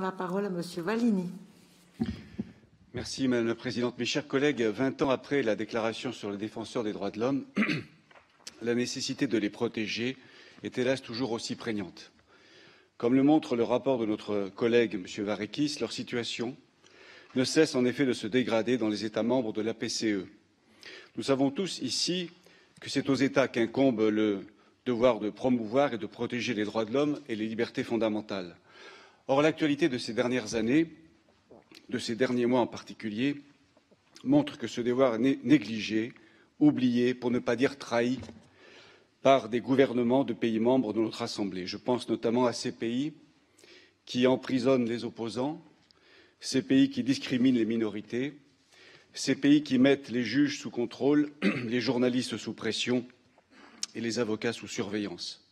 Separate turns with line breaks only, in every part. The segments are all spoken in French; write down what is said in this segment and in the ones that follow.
La parole à Monsieur Vallini.
Merci Madame la Présidente. Mes chers collègues, 20 ans après la déclaration sur les défenseurs des droits de l'homme, la nécessité de les protéger est hélas toujours aussi prégnante. Comme le montre le rapport de notre collègue M. Vareikis, leur situation ne cesse en effet de se dégrader dans les États membres de la PCE. Nous savons tous ici que c'est aux États qu'incombe le devoir de promouvoir et de protéger les droits de l'homme et les libertés fondamentales. Or, l'actualité de ces dernières années, de ces derniers mois en particulier, montre que ce devoir est négligé, oublié, pour ne pas dire trahi, par des gouvernements de pays membres de notre Assemblée. Je pense notamment à ces pays qui emprisonnent les opposants, ces pays qui discriminent les minorités, ces pays qui mettent les juges sous contrôle, les journalistes sous pression et les avocats sous surveillance.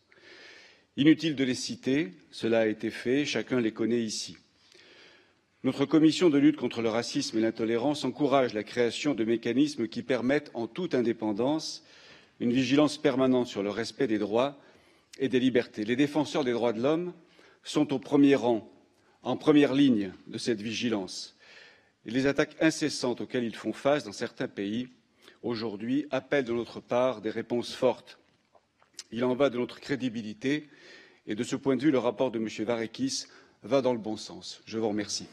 Inutile de les citer, cela a été fait, chacun les connaît ici. Notre commission de lutte contre le racisme et l'intolérance encourage la création de mécanismes qui permettent, en toute indépendance, une vigilance permanente sur le respect des droits et des libertés. Les défenseurs des droits de l'homme sont au premier rang, en première ligne de cette vigilance. Et les attaques incessantes auxquelles ils font face dans certains pays aujourd'hui appellent de notre part des réponses fortes. Il en va de notre crédibilité et de ce point de vue, le rapport de M. Vareikis va dans le bon sens. Je vous remercie.